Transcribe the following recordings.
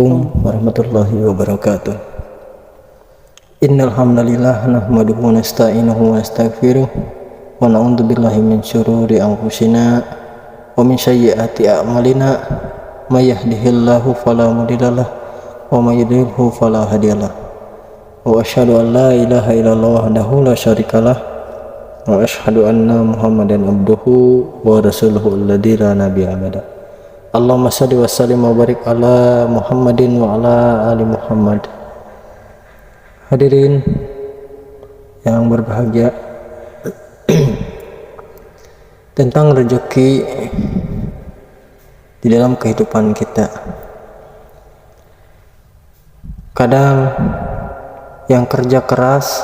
Assalamualaikum warahmatullahi wabarakatuh. Innal hamdalillah nahmaduhu wa nasta'inuhu wa nastaghfiruh wa na'udzu billahi min syururi anfusina wa min sayyiati a'malina may yahdihillahu fala mudhillalah wa may yudhlilhu fala hadiyalah. Wa asyhadu an la ilaha illallah wahdahu la syarikalah wa asyhadu anna Muhammadan abduhu wa rasuluhu alladzi la nabiyya ba'da. Allahumma shalli wa sallim wa barik ala Muhammadin wa ala ali Muhammad. Hadirin yang berbahagia, tentang rezeki di dalam kehidupan kita. Kadang yang kerja keras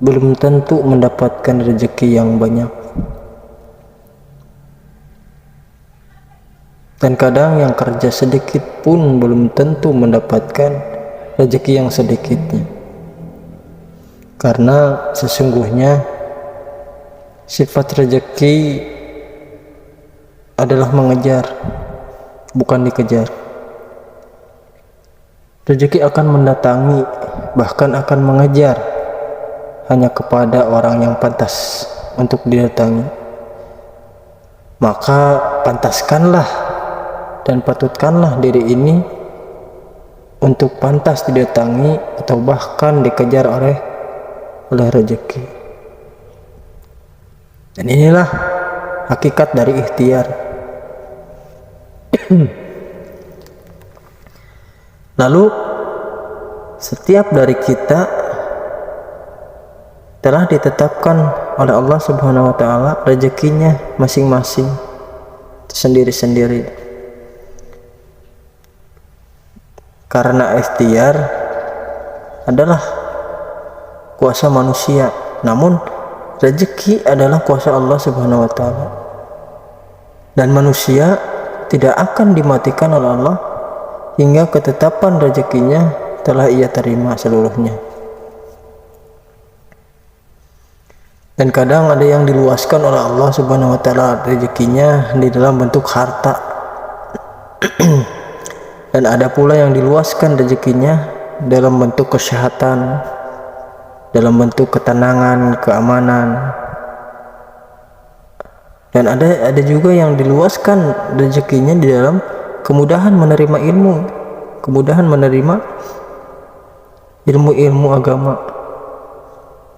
belum tentu mendapatkan rezeki yang banyak, dan kadang yang kerja sedikit pun belum tentu mendapatkan rezeki yang sedikitnya. Karena sesungguhnya sifat rezeki adalah mengejar, bukan dikejar. Rezeki akan mendatangi, bahkan akan mengejar, hanya kepada orang yang pantas untuk didatangi. Maka pantaskanlah dan patutkanlah diri ini untuk pantas didatangi atau bahkan dikejar oleh rezeki. Dan inilah hakikat dari ikhtiar. Lalu setiap dari kita telah ditetapkan oleh Allah Subhanahu wa taala rezekinya masing-masing, sendiri-sendiri. Karena ikhtiar adalah kuasa manusia, namun rezeki adalah kuasa Allah Subhanahu wa taala. Dan manusia tidak akan dimatikan oleh Allah hingga ketetapan rezekinya telah ia terima seluruhnya. Dan kadang ada yang diluaskan oleh Allah Subhanahu wa taala rezekinya di dalam bentuk harta. Dan ada pula yang diluaskan rezekinya dalam bentuk kesehatan, dalam bentuk ketenangan, keamanan. Dan ada juga yang diluaskan rezekinya di dalam kemudahan menerima ilmu, kemudahan menerima ilmu-ilmu agama.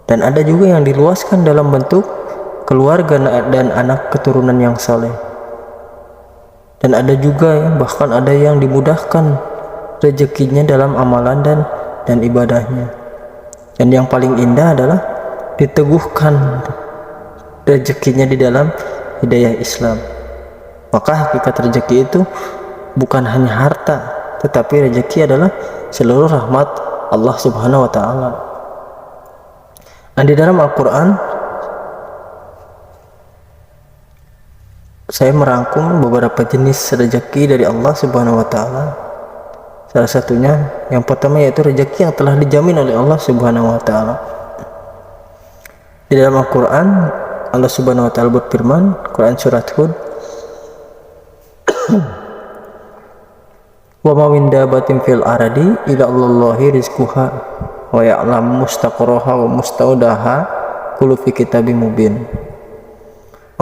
Dan ada juga yang diluaskan dalam bentuk keluarga dan anak keturunan yang saleh. Dan ada juga bahkan ada yang dimudahkan rezekinya dalam amalan dan ibadahnya. Dan yang paling indah adalah diteguhkan rezekinya di dalam hidayah Islam. Maka hakikat rezeki itu bukan hanya harta, tetapi rezeki adalah seluruh rahmat Allah Subhanahu wa taala. Dan di dalam Al-Qur'an saya merangkum beberapa jenis rezeki dari Allah Subhanahu wa taala. Salah satunya yang pertama yaitu rezeki yang telah dijamin oleh Allah Subhanahu wa taala. Di dalam Al-Qur'an Allah Subhanahu wa taala berfirman, Quran surat Hud, "Wa ma min dabatin fil ardi illa Allahi rizquha wa ya'lamu mustaqarraha wa mustaudaha kullu fi kitabim mubin."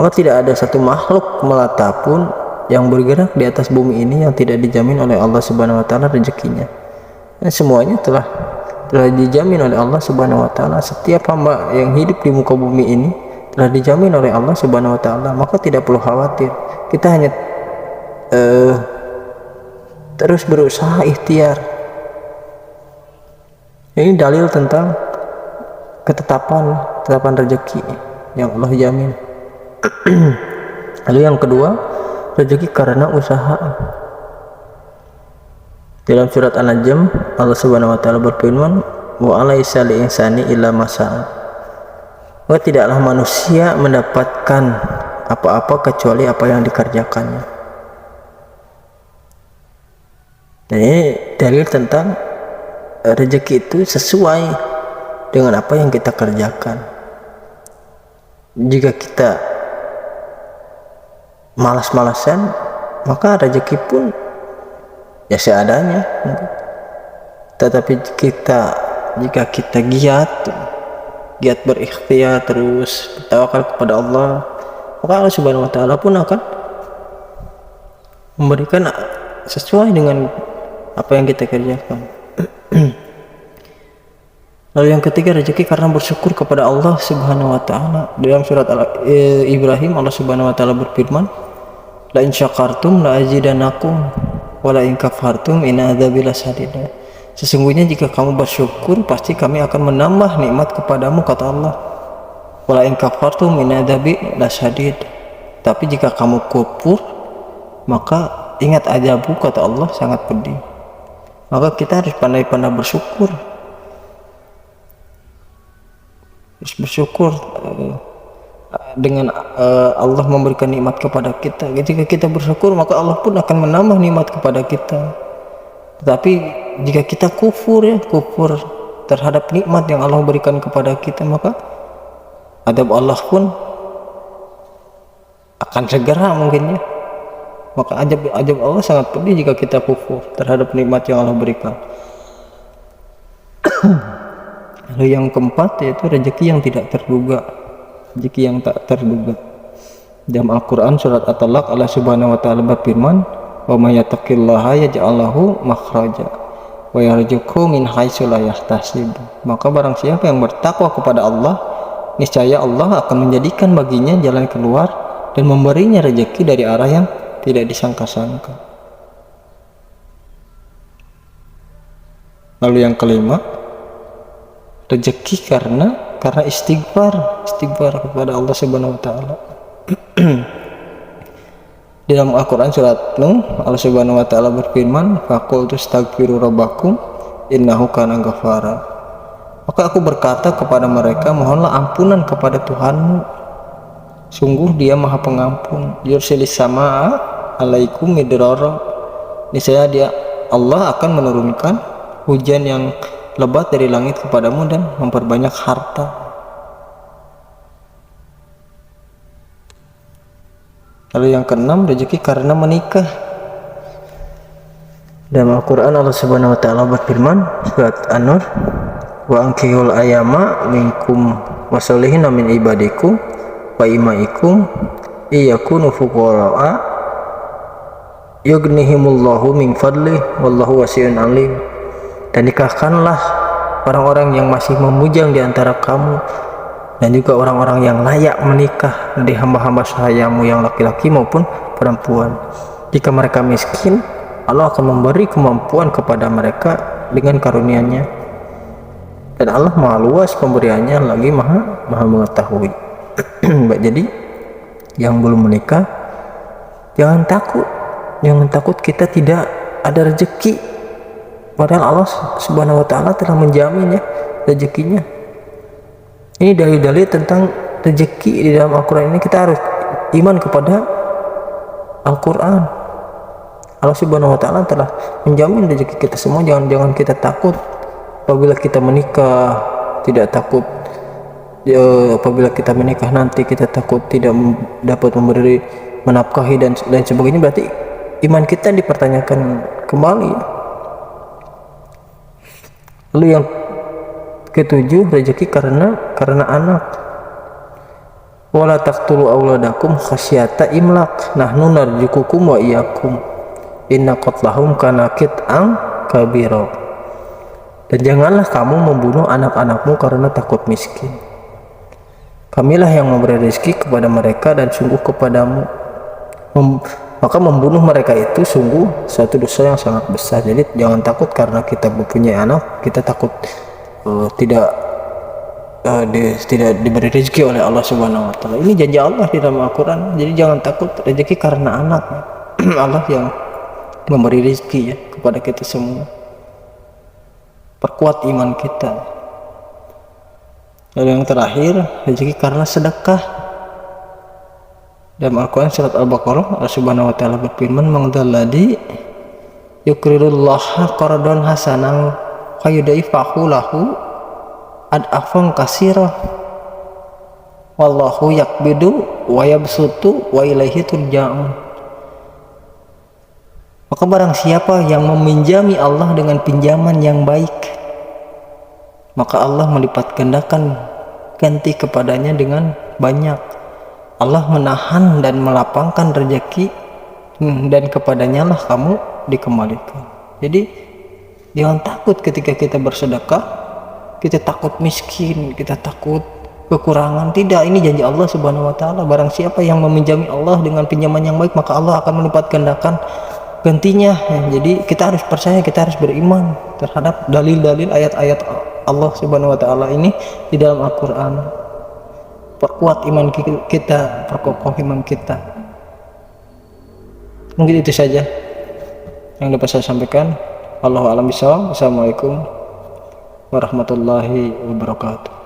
Maka tidak ada satu makhluk melata pun yang bergerak di atas bumi ini yang tidak dijamin oleh Allah Subhanahu wa taala rezekinya. Dan semuanya telah dijamin oleh Allah Subhanahu wa taala. Setiap hamba yang hidup di muka bumi ini telah dijamin oleh Allah Subhanahu wa taala, maka tidak perlu khawatir. Kita hanya terus berusaha ikhtiar. Ini dalil tentang ketetapan rezeki yang Allah jamin. Lalu yang kedua, rezeki karena usaha. Dalam surat An-Najm Allah Subhanahu wa taala berfirman, "Wa alaisa lil insani illa ma sa'a." Maka tidaklah manusia mendapatkan apa-apa kecuali apa yang dikerjakannya. Dan ini dalil tentang rezeki itu sesuai dengan apa yang kita kerjakan. Jika kita malas-malasan, maka rezeki pun ya seadanya. Tetapi jika kita giat berikhtiar, terus bertawakal kepada Allah, maka Allah Subhanahu wa taala pun akan memberikan sesuai dengan apa yang kita kerjakan. Lalu yang ketiga, rezeki karena bersyukur kepada Allah Subhanahu wa taala. Dalam surat Ibrahim, Allah Subhanahu wa taala berfirman, la in syakartum la azidannakum wa la in kafartum inna adzabi lasyadid. Sesungguhnya jika kamu bersyukur, pasti kami akan menambah nikmat kepadamu, kata Allah. Wa la in kafartum inna adzabi lasyadid. Tapi jika kamu kufur, maka ingat azabku, kata Allah, sangat pedih. Maka kita harus pandai-pandai bersyukur. Bersyukur dengan Allah memberikan nikmat kepada kita. Jika kita bersyukur, maka Allah pun akan menambah nikmat kepada kita. Tetapi jika kita kufur terhadap nikmat yang Allah berikan kepada kita, maka adab Allah pun akan segera mungkin ya. Maka ajab Allah sangat pedih jika kita kufur terhadap nikmat yang Allah berikan. Lalu yang keempat, yaitu rezeki yang tidak terduga, rezeki yang tak terduga. Dalam Al-Quran surat At-Talaq, Allah Subhanahu wa taala berfirman, wa may yattaqillaha yaj'al lahu makhraja wa yarzuqhu min haitsu la yahtasib. Maka barang siapa yang bertakwa kepada Allah, niscaya Allah akan menjadikan baginya jalan keluar dan memberinya rezeki dari arah yang tidak disangka-sangka. Lalu yang kelima, rezeki karena istighfar kepada Allah Subhanahu wa taala. Di dalam Al-Qur'an surat Nuh, Allah Subhanahu wa taala berfirman, faqultu astaghfiru rabbakum innahu kana ghafara. Maka aku berkata kepada mereka, mohonlah ampunan kepada Tuhanmu, sungguh Dia Maha Pengampun. Yursilis samaa alaikum midrara. Niscaya Allah akan menurunkan hujan yang lebat dari langit kepadamu dan memperbanyak harta. Lalu yang keenam, rezeki karena menikah. Dalam Al-Quran Allah Subhanahu wa taala berfirman, surat An-Nur, wa ankihul ayama minkum wasolihin min ibadikum wa imaikum iyakunu fuqara'a yughnihimullahu min fadli wallahu wasi'un alim. Dan nikahkanlah orang-orang yang masih memujang di antara kamu dan juga orang-orang yang layak menikah dari hamba-hamba sahayamu yang laki-laki maupun perempuan. Jika mereka miskin, Allah akan memberi kemampuan kepada mereka dengan karunia-Nya. Dan Allah Maha luas pemberiannya, lagi maha mengetahui. Jadi yang belum menikah, jangan takut kita tidak ada rezeki. Padahal Allah Subhanahu wa taala telah menjamin ya rezekinya. Ini dalil-dalil tentang rezeki di dalam Al-Quran ini. Kita harus iman kepada Al-Quran. Allah Subhanahu wa taala telah menjamin rezeki kita semua. Jangan kita takut apabila kita menikah, tidak takut apabila kita menikah nanti kita takut tidak dapat menafkahi dan lain sebagainya. Berarti iman kita dipertanyakan kembali. Lalu yang ketujuh, rezeki karena anak. Wala taqtulu auladakum khasyata imlaq nahnu narzuqukum wa iyyakum inna qatlahum kana qit'an kabira. Dan janganlah kamu membunuh anak-anakmu karena takut miskin. Kamilah yang memberi rezeki kepada mereka dan sungguh kepadamu. Maka membunuh mereka itu sungguh suatu dosa yang sangat besar. Jadi jangan takut karena kita mempunyai anak, kita takut tidak diberi rezeki oleh Allah Subhanahu wa taala. Ini janji Allah di dalam Al-Quran. Jadi jangan takut rezeki karena anak. Allah yang memberi rezeki ya kepada kita semua. Perkuat iman kita. Lalu yang terakhir, rezeki karena sedekah. Dalam Al-Quran surat Al-Baqarah, Allah Subhanahu wa taala berfirman, "Mangdalladzi yuqridullaha qardan hasanan fayudaifahu lahu ad'afan katsirah wallahu yaqbidu wa yabsutu wa ilaihi turja'un." Maka barang siapa yang meminjami Allah dengan pinjaman yang baik, maka Allah melipat gandakan ganti kepadanya dengan banyak. Allah menahan dan melapangkan rezeki, dan kepadanya lah kamu dikembalikan. Jadi jangan takut ketika kita bersedekah, kita takut miskin, kita takut kekurangan. Tidak, ini janji Allah Subhanahu wa taala. Barang siapa yang meminjami Allah dengan pinjaman yang baik, maka Allah akan melipat gandakan gantinya. Jadi kita harus percaya, kita harus beriman terhadap dalil-dalil ayat-ayat Allah Subhanahu wa taala ini di dalam Al-Qur'an. Perkuat iman kita, perkokoh iman kita. Mungkin itu saja yang dapat saya sampaikan. Allahu a'lam bishawab. Assalamualaikum warahmatullahi wabarakatuh.